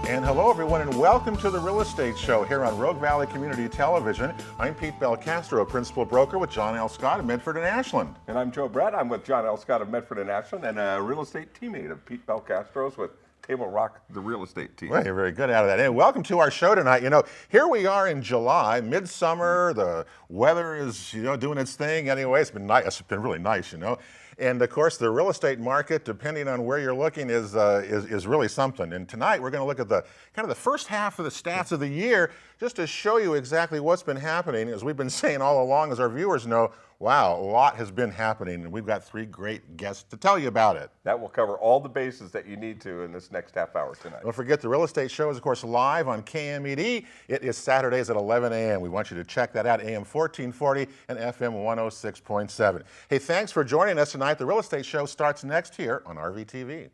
And hello everyone, and welcome to the Real Estate Show here on Rogue Valley Community Television. I'm Pete Belcastro, Principal Broker with John L. Scott of Medford and Ashland. And I'm Joe Brett. I'm with John L. Scott of Medford and Ashland, and a real estate teammate of Pete Belcastro's with Table Rock, the real estate team. Well, you're very good out of that. And welcome to our show tonight. You know, here we are in July, midsummer. The weather is, doing its thing. Anyway, it's been nice. It's been really nice, And of course, the real estate market, depending on where you're looking, is really something. And tonight, we're going to look at the the first half of the stats of the year, just to show you exactly what's been happening. As we've been saying all along, as our viewers know, wow, a lot has been happening, and we've got three great guests to tell you about it. That will cover all the bases that you need to in this next half hour tonight. Don't forget, the Real Estate Show is, of course, live on KMED. It is Saturdays at 11 a.m. We want you to check that out, AM 1440 and FM 106.7. Hey, thanks for joining us tonight. The Real Estate Show starts next here on RVTV.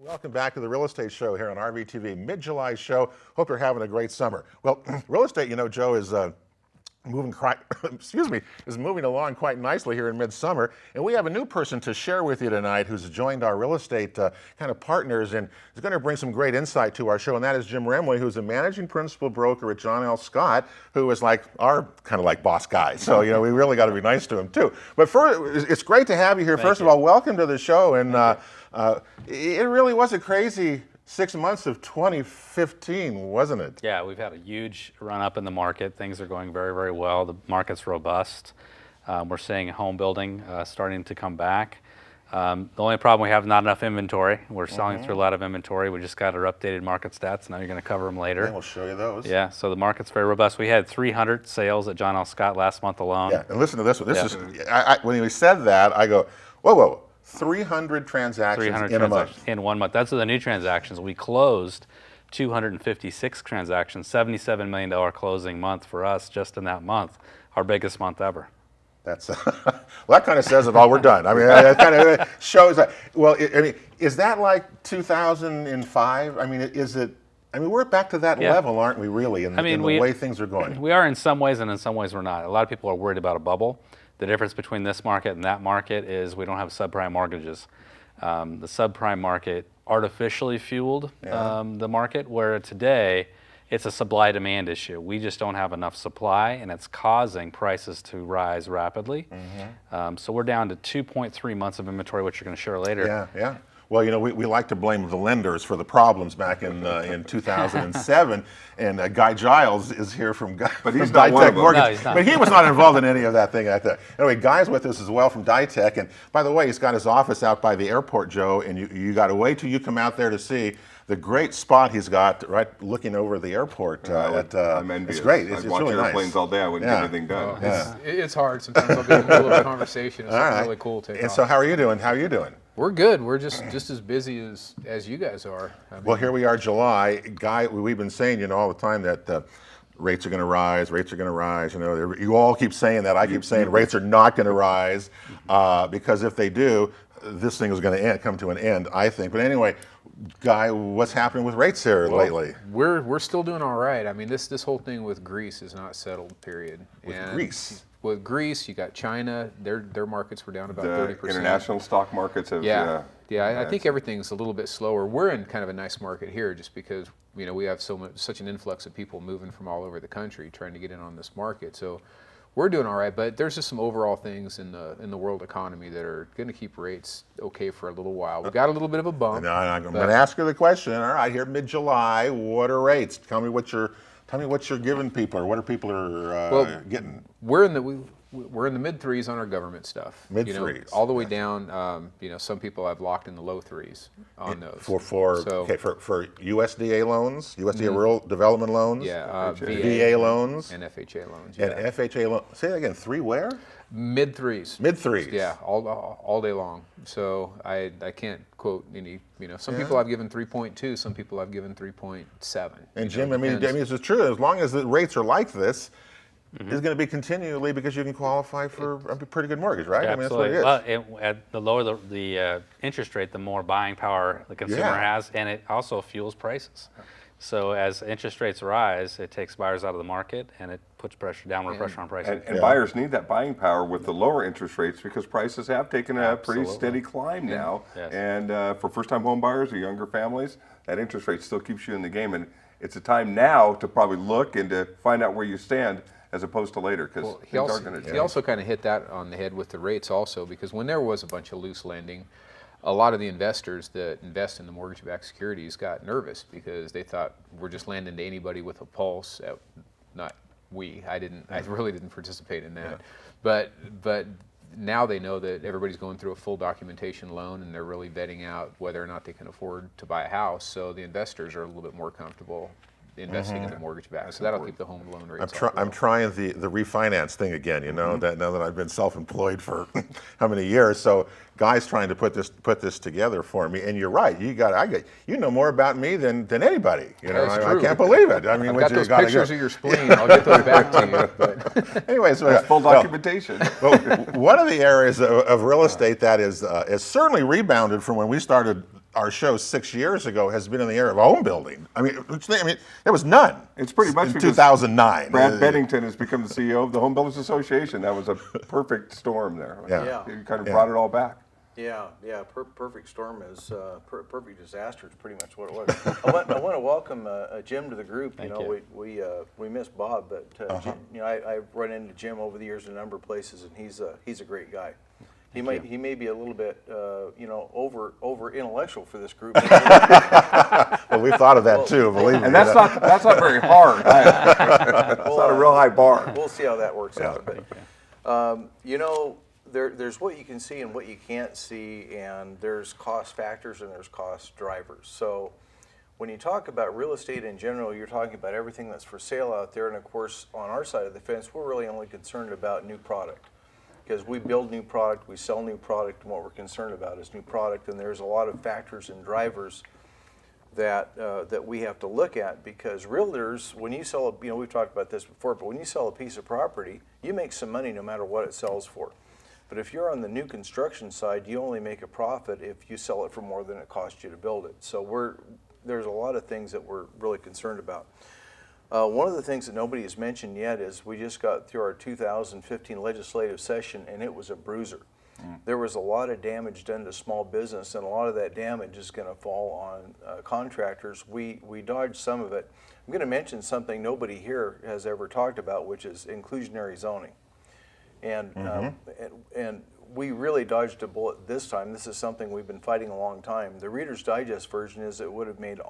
Welcome back to the Real Estate Show here on RVTV, mid-July show. Hope you're having a great summer. Well, real estate, Joe, is moving along quite nicely here in midsummer, and we have a new person to share with you tonight who's joined our real estate partners and is going to bring some great insight to our show, and that is Jim Remley, who's a managing principal broker at John L. Scott, who is like our boss guy. So we really got to be nice to him too. But it's great to have you here. First of all, welcome to the show, and it really was a crazy 6 months of 2015, wasn't it? Yeah, we've had a huge run up in the market. Things are going very, very well. The market's robust. We're seeing home building starting to come back. The only problem we have is not enough inventory. We're selling through a lot of inventory. We just got our updated market stats. Now you're going to cover them later. Yeah, we'll show you those. Yeah, so the market's very robust. We had 300 sales at John L. Scott last month alone. Yeah, and listen to this one. This is when we said that, I go, whoa. 300 transactions in a month. In 1 month. That's the new transactions. We closed 256 transactions, $77 million closing month for us just in that month, our biggest month ever. That's well, that kind of says it all. We're done. I mean, that kind of shows that. Well, is that like 2005? I mean, is it? I mean, we're back to that level, aren't we? Really, in the way things are going. We are in some ways, and in some ways we're not. A lot of people are worried about a bubble. The difference between this market and that market is we don't have subprime mortgages. The subprime market artificially fueled the market, where today it's a supply-demand issue. We just don't have enough supply, and it's causing prices to rise rapidly. So we're down to 2.3 months of inventory, which you're going to share later. Yeah. Well, you know, we like to blame the lenders for the problems back in 2007, and Guy Giles is here from But he's from not one of Ditech them. Mortgage, No, he's not. but he was not involved in any of that thing like that. Anyway, Guy's with us as well from Ditech, and by the way, he's got his office out by the airport, Joe, and you got to wait till you come out there to see the great spot he's got right looking over the airport. I'm envious. It's great. It's I'd watch really airplanes nice. all day. I wouldn't Yeah. get anything done. It's hard. Sometimes I'll be in the middle of a conversation and All something right. really cool take And off. so, how are you doing? How are you doing? We're good. We're just as busy as you guys are. I mean, Well, here we are, July. Guy, we've been saying, you know, all the time that rates are going to rise. Rates are going to rise. You know, you all keep saying that. I keep saying rates are not going to rise because if they do, this thing is going to come to an end, I think. But anyway, Guy, what's happening with rates here lately? we're still doing all right. I mean, this whole thing with Greece is not settled. Period. With And Greece? With Greece, you got China. Their markets were down about The 30%. international stock markets have. Yeah, I think everything's a little bit slower. We're in kind of a nice market here, just because we have such an influx of people moving from all over the country trying to get in on this market. So we're doing all right, but there's just some overall things in the world economy that are going to keep rates okay for a little while. We got a little bit of a bump. Now, I'm going to ask you the question. All right, here mid-July, what are rates? Tell me what you're giving people, or what are people getting? We're in the mid threes on our government stuff. Mid threes, all the way down. Some people have locked in the low threes on those. For USDA loans, USDA rural development loans, VA loans, and FHA loans. and FHA loans. Say that again. 3 where? Mid threes. Mid threes. Yeah, all day long. So I can't quote any. Some people I've given 3.2. Some people I've given 3.7. And Jim, I mean, this is true. As long as the rates are like this, it's going to be continually because you can qualify for a pretty good mortgage, right? Absolutely. I mean, that's what it is. Well, at the lower the interest rate, the more buying power the consumer has, and it also fuels prices. So as interest rates rise, it takes buyers out of the market, and it puts downward pressure on prices. And buyers need that buying power with the lower interest rates because prices have taken a pretty Absolutely. steady climb now. Yes. And for first-time home buyers or younger families, that interest rate still keeps you in the game. And it's a time now to probably look and to find out where you stand as opposed to later, because Well, things are going to change. he also kind of hit that on the head with the rates also, because when there was a bunch of loose lending, a lot of the investors that invest in the mortgage-backed securities got nervous because they thought we're just lending to anybody with a pulse. I really didn't participate in that. But now they know that everybody's going through a full documentation loan, and they're really vetting out whether or not they can afford to buy a house. So the investors are a little bit more comfortable investing in the mortgage back. So that'll keep the home loan rates up. I'm trying the refinance thing again. You know, that now that I've been self-employed for how many years, so Guy's trying to put this together for me. And you're right. You know more about me than anybody. You know, That's I true. can't believe it. I mean, I've what got you those gotta pictures go. of your spleen. I'll get those back to you. But Anyway, so That's full documentation. Well, one of the areas of real estate that is certainly rebounded from when we started our show 6 years ago has been in the area of home building. I mean, there was none. It's pretty much in because 2009. Brad Bennington has become the CEO of the Homebuilders Association. That was a perfect storm there. Yeah. You kind of brought it all back. Yeah. Perfect storm is perfect disaster is pretty much what it was. I want to welcome Jim to the group. Thank you know, you. we miss Bob, but Jim, I've run into Jim over the years in a number of places, and he's a great guy. He may be a little bit over intellectual for this group. Well, we thought of that too, believe me. And that's not very hard. That's not a real high bar. We'll see how that works out. But there's what you can see and what you can't see, and there's cost factors and there's cost drivers. So when you talk about real estate in general, you're talking about everything that's for sale out there, and of course on our side of the fence, we're really only concerned about new product. Because we build new product, we sell new product, and what we're concerned about is new product. And there's a lot of factors and drivers that we have to look at, because realtors, when you sell, we've talked about this before, but when you sell a piece of property, you make some money no matter what it sells for. But if you're on the new construction side, you only make a profit if you sell it for more than it cost you to build it. So there's a lot of things that we're really concerned about. One of the things that nobody has mentioned yet is we just got through our 2015 legislative session, and it was a bruiser. There was a lot of damage done to small business, and a lot of that damage is going to fall on contractors. We dodged some of it. I'm going to mention something nobody here has ever talked about, which is inclusionary zoning. And we really dodged a bullet this time. This is something we've been fighting a long time. The Reader's Digest version is it would have made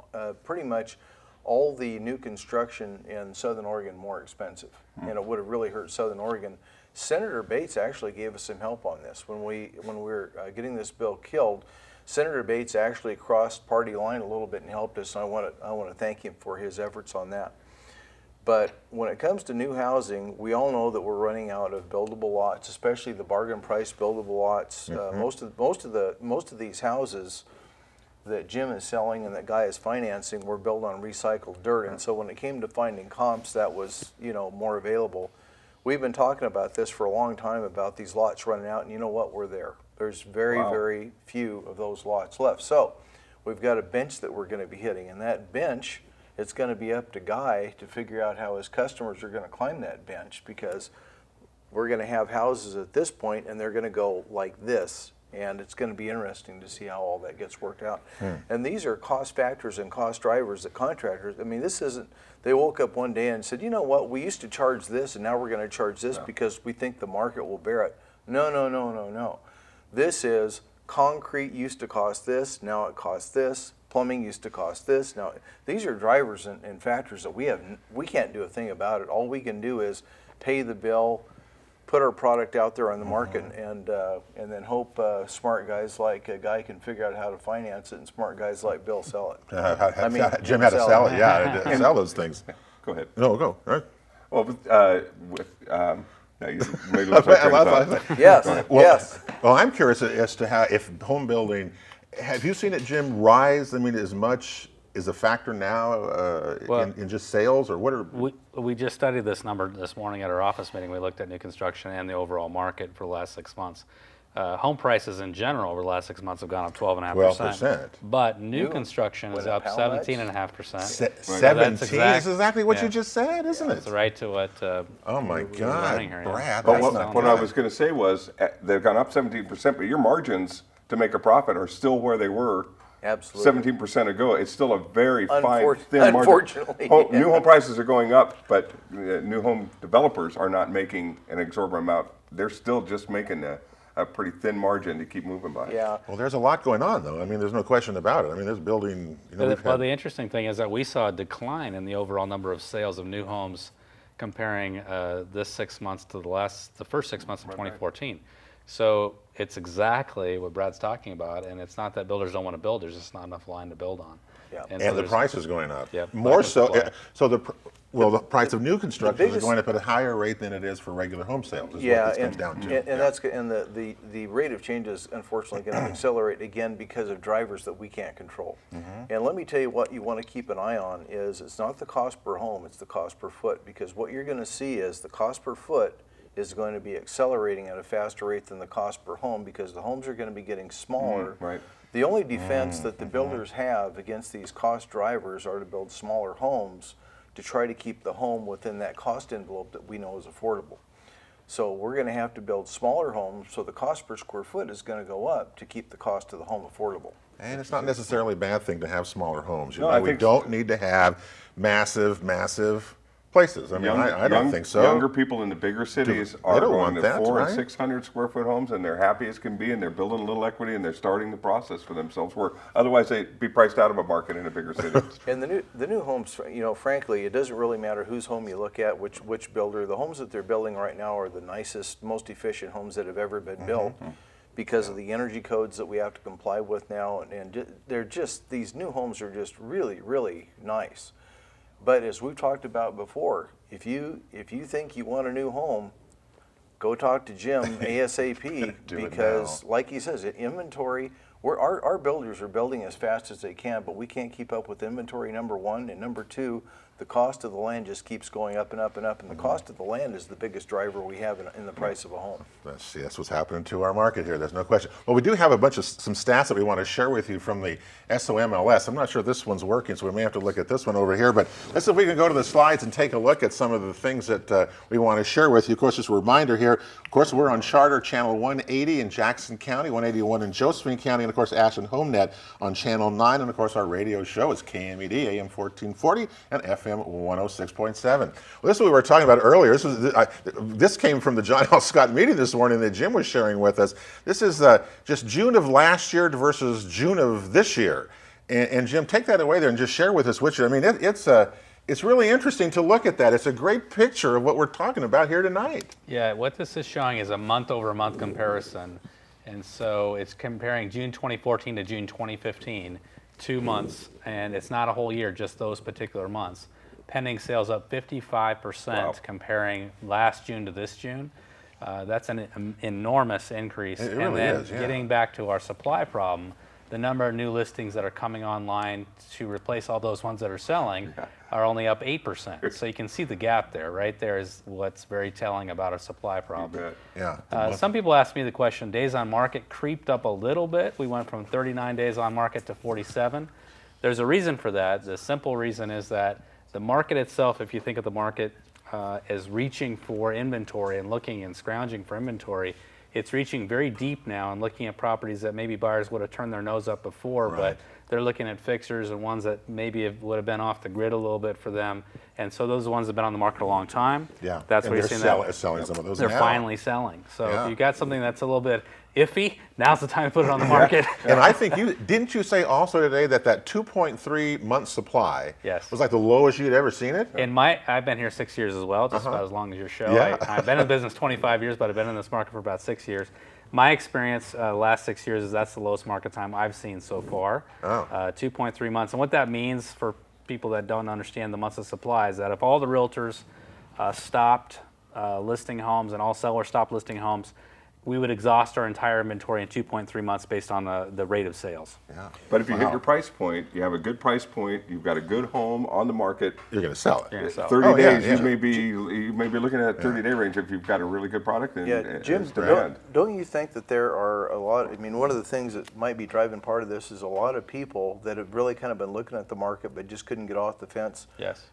pretty much all the new construction in Southern Oregon more expensive, and it would have really hurt Southern Oregon. Senator Bates actually gave us some help on this. When we were getting this bill killed, Senator Bates actually crossed party line a little bit and helped us, and I want to thank him for his efforts on that. But when it comes to new housing, we all know that we're running out of buildable lots, especially the bargain price buildable lots. Most of these houses that Jim is selling and that Guy is financing were built on recycled dirt, and so when it came to finding comps, that was more available. We've been talking about this for a long time about these lots running out, and you know what? We're there. There's very few of those lots left. So we've got a bench that we're going to be hitting, and that bench, it's going to be up to Guy to figure out how his customers are going to climb that bench, because we're going to have houses at this point and they're going to go like this, and it's going to be interesting to see how all that gets worked out. And these are cost factors and cost drivers that contractors, I mean, this isn't, they woke up one day and said, you know what, we used to charge this and now we're going to charge this because we think the market will bear it. No. This is concrete used to cost this, now it costs this. Plumbing used to cost this. Now, these are drivers and factors that we can't do a thing about it. All we can do is pay the bill, put our product out there on the market, and then hope smart guys like Guy can figure out how to finance it, and smart guys like Bill sell it. Jim had to sell it, yeah, to sell those things. Go ahead. No, go. All right. Well, now you made a little Yes. Well, I'm curious as to how, if home building, have you seen it, Jim, rise? I mean, as much is a factor now in just sales, or what are we just studied this number this morning at our office meeting. We looked at new construction and the overall market for the last 6 months. Home prices in general over the last 6 months have gone up 12.5%. 12%. But new construction is up 17.5%. 17? That's That's exactly what you just said, isn't it? It's right to what. Oh my God, Brad. But that's not what I good. was going to say was they've gone up 17%, but your margins to make a profit are still where they were. Absolutely. 17% ago. It's still a very fine, thin margin. Unfortunately, New home prices are going up, but new home developers are not making an exorbitant amount. They're still just making a pretty thin margin to keep moving by. Yeah. Well, there's a lot going on, though. I mean, there's no question about it. I mean, there's building. Well, the interesting thing is that we saw a decline in the overall number of sales of new homes comparing this 6 months to the first 6 months of 2014. So it's exactly what Brad's talking about, and it's not that builders don't want to build, there's just not enough line to build on. Yeah. And, And the price is going up. Yep, More lack of so. supply. So the price of new construction is biggest- going up at a higher rate than it is for regular home sales. Is Yeah, what this and, comes down to. and the rate of change is unfortunately going to accelerate again because of drivers that we can't control. And let me tell you what you want to keep an eye on is it's not the cost per home, it's the cost per foot, because what you're going to see is the cost per foot is going to be accelerating at a faster rate than the cost per home, because the homes are going to be getting smaller. Right. The only defense that the builders have against these cost drivers are to build smaller homes to try to keep the home within that cost envelope that we know is affordable. So we're going to have to build smaller homes, so the cost per square foot is going to go up to keep the cost of the home affordable. And it's not necessarily a bad thing to have smaller homes. You No, know, I we think don't need to have massive places. I mean, I don't think so. Younger people in the bigger cities are don't going want to that, 400 right? and 600 square foot homes, and they're happy as can be, and they're building a little equity, and they're starting the process for themselves, where otherwise they'd be priced out of a market in a bigger city. And the new homes, frankly, it doesn't really matter whose home you look at, which builder. The homes that they're building right now are the nicest, most efficient homes that have ever been built, because of the energy codes that we have to comply with now, and they're just, these new homes are just really, really nice. But as we've talked about before, if you think you want a new home, go talk to Jim ASAP, because like he says, inventory, our builders are building as fast as they can, but we can't keep up with inventory, number one, and number two, the cost of the land just keeps going up and up and up, and the cost of the land is the biggest driver we have in the price of a home. That's what's happening to our market here. There's no question. Well, we do have some stats that we want to share with you from the SOMLS. I'm not sure this one's working, so we may have to look at this one over here. But let's see if we can go to the slides and take a look at some of the things that we want to share with you. Of course, just a reminder here, of course, we're on Charter Channel 180 in Jackson County, 181 in Josephine County, and of course, Ashland HomeNet on Channel 9. And of course, our radio show is KMED, AM 1440 and FM FM 106.7. Well, this is what we were talking about earlier. This came from the John L. Scott meeting this morning that Jim was sharing with us. This is just June of last year versus June of this year. And Jim, take that away there and just share with us what you. I mean, it's really interesting to look at that. It's a great picture of what we're talking about here tonight. Yeah, what this is showing is a month-over-month comparison. And so it's comparing June 2014 to June 2015, 2 months, and it's not a whole year, just those particular months. Pending sales up 55% comparing last June to this June. That's an enormous increase. It and really then is, yeah. getting back to our supply problem, the number of new listings that are coming online to replace all those ones that are selling are only up 8%. So you can see the gap there. Right there is what's very telling about our supply problem. Yeah. Some people ask me the question, days on market creeped up a little bit. We went from 39 days on market to 47. There's a reason for that. The simple reason is that the market itself, if you think of the market as reaching for inventory and looking and scrounging for inventory, it's reaching very deep now and looking at properties that maybe buyers would have turned their nose up before, but they're looking at fixers and ones that maybe would have been off the grid a little bit for them. And so those are the ones that have been on the market a long time. Yeah. That's where you're seeing that. Selling some of those They're now. finally selling. So Yeah. if you got something that's a little bit iffy, now's the time to put it on the market. And I think didn't you say also today that 2.3 month supply Yes. was like the lowest you'd ever seen it? I've been here 6 years as well, just about as long as your show. Yeah. I've been in the business 25 years, but I've been in this market for about 6 years. My experience last 6 years is that's the lowest market time I've seen so far, 2.3 months. And what that means for people that don't understand the months of supply is that if all the realtors stopped listing homes and all sellers stopped listing homes, we would exhaust our entire inventory in 2.3 months based on the rate of sales. Yeah. But if you hit your price point, you have a good price point, you've got a good home on the market. You're going to sell it. You're gonna sell. 30 days, yeah. you may be looking at a 30-day range if you've got a really good product and Jim, it's demand. don't you think that there are a lot, I mean, one of the things that might be driving part of this is a lot of people that have really kind of been looking at the market but just couldn't get off the fence Yes.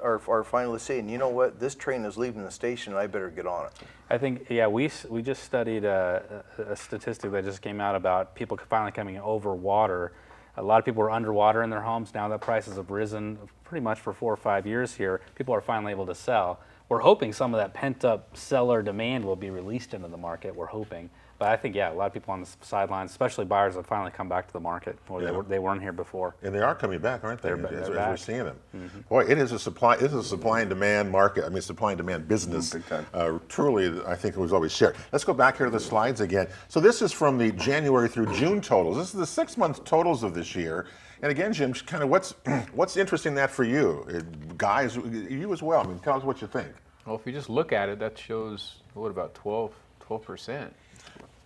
are finally saying, you know what, this train is leaving the station and I better get on it. I think, yeah, we just studied a statistic that just came out about people finally coming over water. A lot of people were underwater in their homes. Now that prices have risen pretty much for 4 or 5 years here, people are finally able to sell. We're hoping some of that pent-up seller demand will be released into the market. We're hoping. But I think, yeah, a lot of people on the sidelines, especially buyers, have finally come back to the market, or they weren't here before. And they are coming back, aren't they? They're as back. we're seeing them. Boy, it is a supply. This is a supply and demand market. I mean, supply and demand business. Big time. Truly, I think it was always shared. Let's go back here to the slides again. So this is from the January through June totals. This is the 6 month totals of this year. And again, Jim, kind of what's interesting in that for you, guys, you as well. I mean, tell us what you think. Well, if you just look at it, that shows, what, about 12%?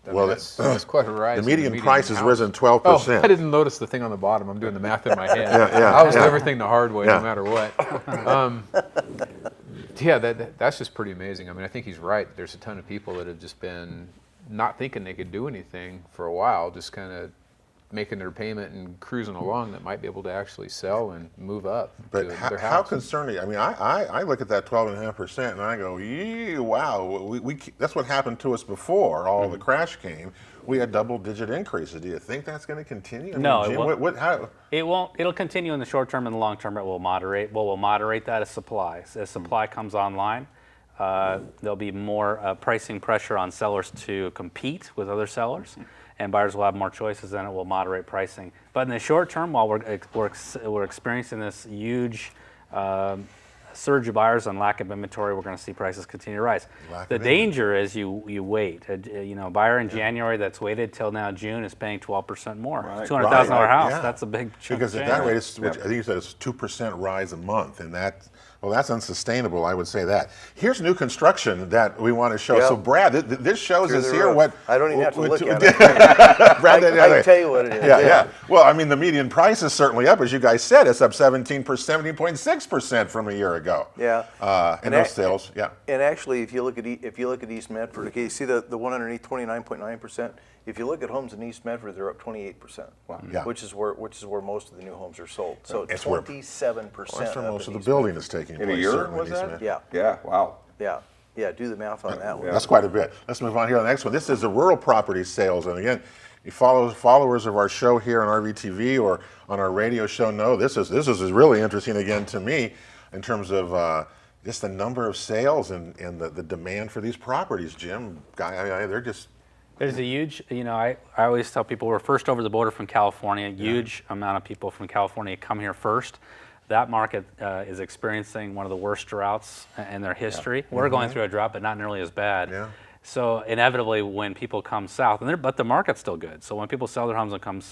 Well, that's quite a rise. The in median price has house. risen Oh, 12%. I didn't notice the thing on the bottom. I'm doing the math in my head. Yeah, I was yeah. doing everything the hard way, Yeah. no matter what. Yeah, that's just pretty amazing. I mean, I think he's right. There's a ton of people that have just been not thinking they could do anything for a while, just kind of making their payment and cruising along that might be able to actually sell and move up But to their how house. concerning? I mean, I look at that 12.5% and I go, yee, wow. That's what happened to us before all the crash came. We had double-digit increases. Do you think that's going to continue? I mean, No, it Jim, won't. how? It won't. It'll continue in the short term and the long term. It will moderate. What will moderate that is supply. As supply comes online, there'll be more pricing pressure on sellers to compete with other sellers, and buyers will have more choices. And it will moderate pricing. But in the short term, while we're experiencing this huge surge of buyers and lack of inventory, we're going to see prices continue to rise. The danger is you wait. A buyer in January that's waited till now June is paying 12% more. Right. $200,000 house. Yeah. That's a big chunk. Because of at that change. rate, I think you said it's 2% rise a month, and that's unsustainable. I would say that. Here's new construction that we want to show. Yeah. So Brad, this shows Through us the here roof. what I don't even have to look at it. Brad, I can tell you what it is. Yeah. Well, I mean, the median price is certainly up, as you guys said. It's up 17.6% from a year ago. Yeah. And those sales, yeah. And actually, if you look at East Medford, okay, you see the one underneath 29.9%. If you look at homes in East Medford, they're up 28%. Wow. Yeah. Which is where most of the new homes are sold. So It's where- 27%. That's where up most in of the East building is taking In a place. year, certainly, was in East that? Medford. Medford. Yeah, wow. Yeah. Do the math on that one. That's quite a bit. Let's move on here to the next one. This is the rural property sales. And again, you followers of our show here on RVTV or on our radio show know this is really interesting again to me. in terms of just the number of sales and the demand for these properties, Jim. They're just... There's a huge, I always tell people we're first over the border from California. Huge amount of people from California come here first. That market is experiencing one of the worst droughts in their history. We're going through a drought, but not nearly as bad. Yeah. So inevitably, when people come south, but the market's still good. So when people sell their homes and come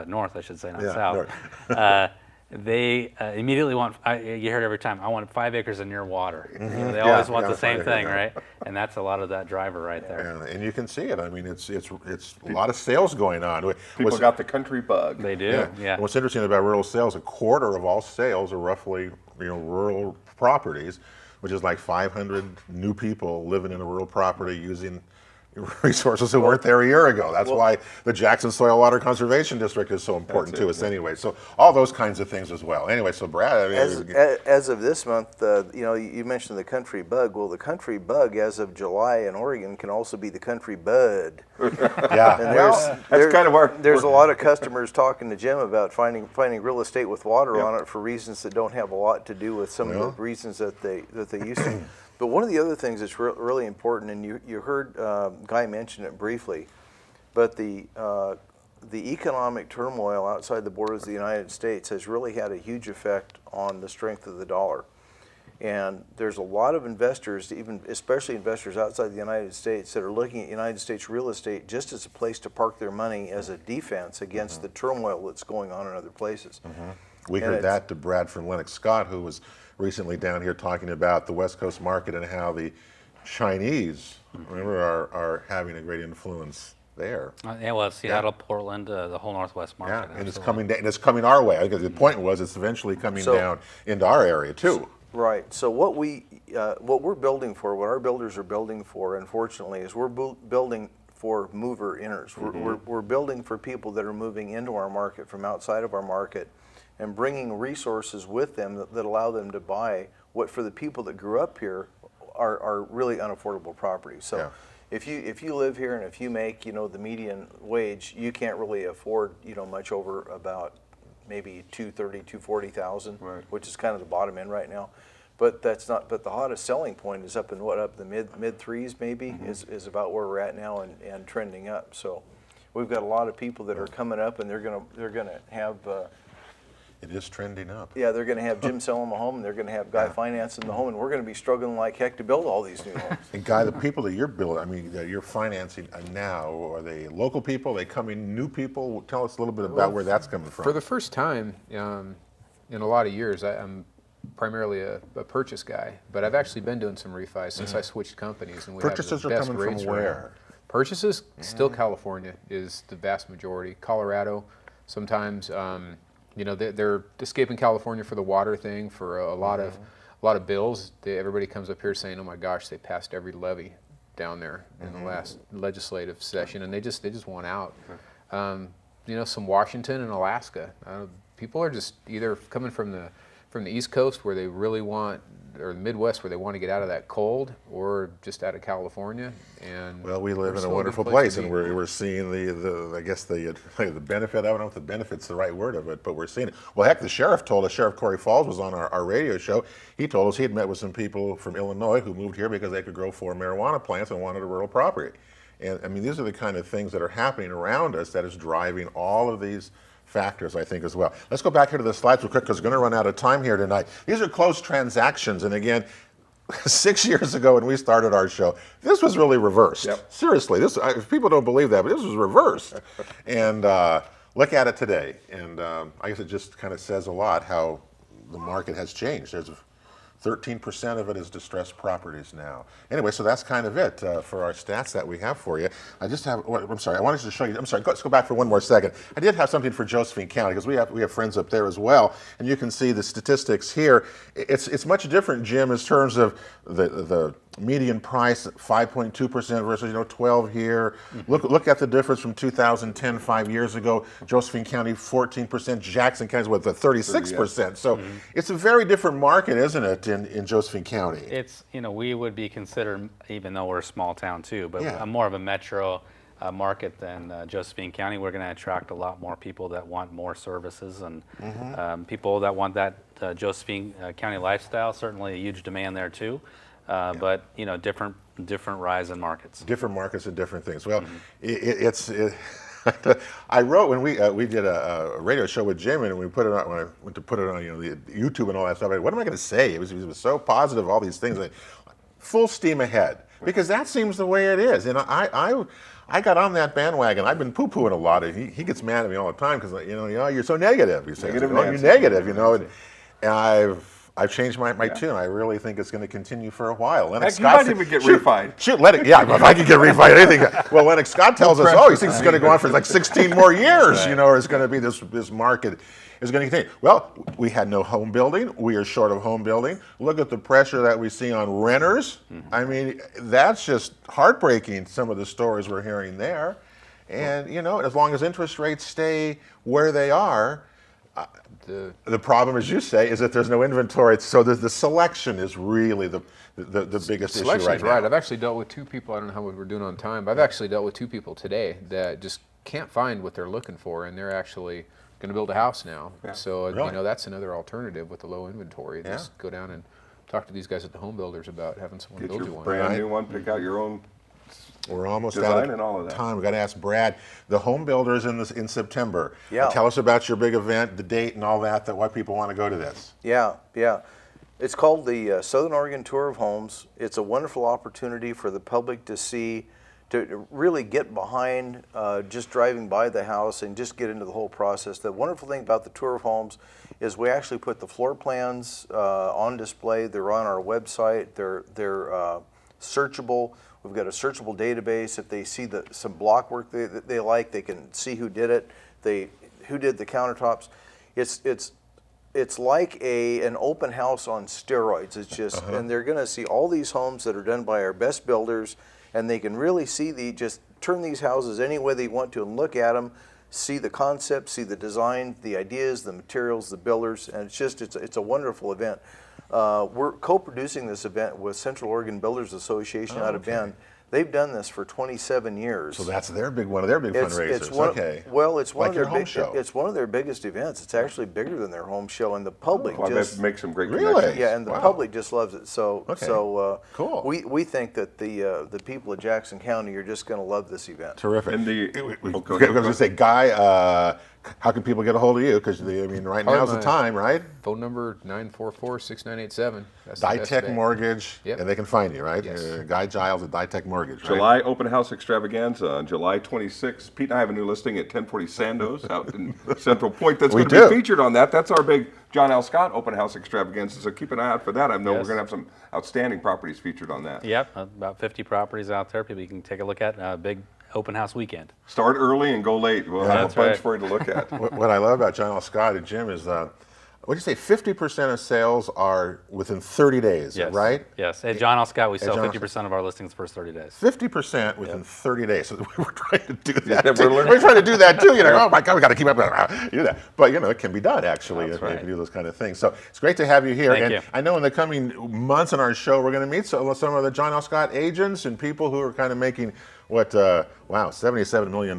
north, I should say, not south, they immediately want, you hear it every time, I want 5 acres and near water. They always want the same thing, right? And that's a lot of that driver right there. Yeah, and you can see it. I mean, it's a lot of sales going on. People got the country bug. They do, yeah. What's interesting about rural sales, a quarter of all sales are roughly, rural properties, which is like 500 new people living in a rural property using resources that weren't there a year ago. That's why the Jackson Soil Water Conservation District is so important to us anyway. So all those kinds of things as well. Anyway, so Brad, I mean, as of this month, you mentioned the country bug. Well, the country bug as of July in Oregon can also be the country bud. yeah. And that's kind of there's a lot of customers talking to Jim about finding real estate with water on it for reasons that don't have a lot to do with some of the reasons that they used to. But one of the other things that's really important, and you heard Guy mention it briefly, but the economic turmoil outside the borders of the United States has really had a huge effect on the strength of the dollar. And there's a lot of investors, especially investors outside the United States, that are looking at United States real estate just as a place to park their money as a defense against the turmoil that's going on in other places. We heard that to Brad from Lennox Scott, who was recently down here talking about the West Coast market and how the Chinese, remember, are having a great influence there. Yeah, well, Seattle, Portland, the whole Northwest market. Yeah, and it's coming down, and it's coming our way. I think the point was it's eventually coming down into our area too. Right. So what we're building for, what our builders are building for, unfortunately, is we're building for mover inners. We're building for people that are moving into our market from outside of our market, and bringing resources with them that allow them to buy what, for the people that grew up here, are really unaffordable properties. So if you live here and if you make the median wage, you can't really afford much over about maybe $240,000, which is kind of the bottom end right now. But that's not. But the hottest selling point is up in the mid threes maybe is about where we're at now and trending up. So we've got a lot of people that are coming up, and they're gonna have. It is trending up. Yeah, they're going to have Jim sell them a home, and they're going to have Guy financing the home, and we're going to be struggling like heck to build all these new homes. And Guy, the people that you're building, I mean, that you're financing now, are they local people? Are they coming new people? Tell us a little bit about where that's coming from. For the first time in a lot of years, I'm primarily a purchase guy, but I've actually been doing some refis since I switched companies. And we Purchases have the are best coming rates from where? Purchases, still California is the vast majority. Colorado, sometimes. They're escaping California for the water thing, for a lot of bills. Everybody comes up here saying, "Oh my gosh, they passed every levy down there in the last legislative session," and they just want out. Some Washington and Alaska. People are just either coming from the East Coast where they really want, or the Midwest where they want to get out of that cold, or just out of California. And well, we live in a wonderful place, and we're seeing I guess the benefit. I don't know if the benefit's the right word of it, but we're seeing it. Well, heck, the sheriff told us. Sheriff Corey Falls was on our radio show. He told us he had met with some people from Illinois who moved here because they could grow 4 marijuana plants and wanted a rural property. And I mean, these are the kind of things that are happening around us that is driving all of these factors, I think, as well. Let's go back here to the slides real quick because we're going to run out of time here tonight. These are closed transactions, and again, 6 years ago when we started our show, this was really reversed. Seriously, if people don't believe that, but this was reversed. And look at it today, and I guess it just kind of says a lot how the market has changed. There's 13% of it is distressed properties now. Anyway, so that's kind of it for our stats that we have for you. I'm sorry, I wanted to show you, let's go back for one more second. I did have something for Josephine County because we have friends up there as well, and you can see the statistics here. It's much different, Jim, in terms of the median price at 5.2% versus 12 here. Look at the difference from 2010, 5 years ago. Josephine County 14%, Jackson County was at 36%. So it's a very different market, isn't it, in Josephine County? It's we would be considered, even though we're a small town too, but more of a metro market than Josephine County. We're going to attract a lot more people that want more services and people that want that Josephine County lifestyle. Certainly a huge demand there too, but you know, different rise in markets. Different markets and different things. Well, I wrote when we did a radio show with Jim, and we put it on, when I went to put it on, you know, the YouTube and all that stuff. What am I going to say? It was so positive, all these things. Like, full steam ahead, because that seems the way it is. And I got on that bandwagon. I've been poo-pooing a lot. He gets mad at me all the time because you know you're so negative. He says, Negative you're Nancy. negative, you know. And I've changed my tune. I really think it's going to continue for a while. Lennox Heck, you might even get refined. Shoot, let it. Yeah, if I could get refined, anything. Well, Lennox Scott tells us, he thinks it's going to go on for like 16 more years. Right. You know, or it's going to be this market is going to continue. Well, we had no home building. We are short of home building. Look at the pressure that we see on renters. I mean, that's just heartbreaking. Some of the stories we're hearing there, and you know, as long as interest rates stay where they are. The problem, as you say, is that there's no inventory. So the selection is really the biggest issue right now. Right. I've actually dealt with two people. I don't know how we're doing on time, but I've actually dealt with two people today that just can't find what they're looking for, and they're actually going to build a house now. Yeah. So really? you know, that's another alternative with the low inventory. Just go down and talk to these guys at the Homebuilders about having someone build you one. Brand new one. Pick out your own. We're almost design out and all of of that. time. We've got to ask Brad, the home builders in September. Yeah. Tell us about your big event, the date, and all that. Why people want to go to this. Yeah. It's called the Southern Oregon Tour of Homes. It's a wonderful opportunity for the public to see, to really get behind just driving by the house and just get into the whole process. The wonderful thing about the Tour of Homes is we actually put the floor plans on display. They're on our website. They're searchable. We've got a searchable database. If they see some block work they like, they can see who did it, who did the countertops. It's like an open house on steroids. It's just, and they're going to see all these homes that are done by our best builders, and they can really see just turn these houses any way they want to and look at them, see the concept, see the design, the ideas, the materials, the builders, and it's a wonderful event. We're co-producing this event with Central Oregon Builders Association out of Bend. They've done this for 27 years. So that's one of their big fundraisers. Well, it's one like of their your home show. It's one of their biggest events. It's actually bigger than their home show, and the public That makes some great Really? connections. Yeah, and the public just loves it. So cool. We think that the people of Jackson County are just going to love this event. Terrific. And I was going to say, Guy, how can people get a hold of you? Because right now's the time, right? Phone number 944-6987. Ditech Mortgage, Yep. and they can find you, right? Yes. Guy Giles at Ditech Mortgage. Right? July open house extravaganza on July 26th. Pete and I have a new listing at 1040 Sandoz out in Central Point that's going to be featured on that. That's our big John L. Scott open house extravaganza, so keep an eye out for that. I know we're going to have some outstanding properties featured on that. Yep, about 50 properties out there. People you can take a look at. Big open house weekend. Start early and go late. We'll have a bunch for you to look at. What I love about John L. Scott and Jim is, what do you say, 50% of sales are within 30 days, Yes. right? Yes. At John L. Scott, we sell John L. 50% of our listings the first 30 days. 50% within 30 days. So we were trying to do that. Yeah, too. We're trying to do that too. Oh my God, we got to keep up. Do that. But it can be done actually if you do those kind of things. So it's great to have you here. Thank you. I know in the coming months on our show we're going to meet some of the John L. Scott agents and people who are kind of making $77 million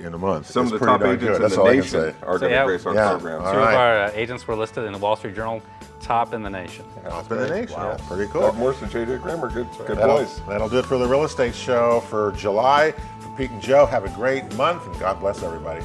in a month. Some It's of the pretty top darn agents good. That's in all the I can nation say. are going to grace our program. All Two right. of our agents were listed in the Wall Street Journal, top in the nation. Top in the nation. Wow. Yeah, pretty cool. Doug Morse and J.J. Kramer, good That'll, boys. that'll do it for the real estate show for July. For Pete and Joe, have a great month, and God bless everybody.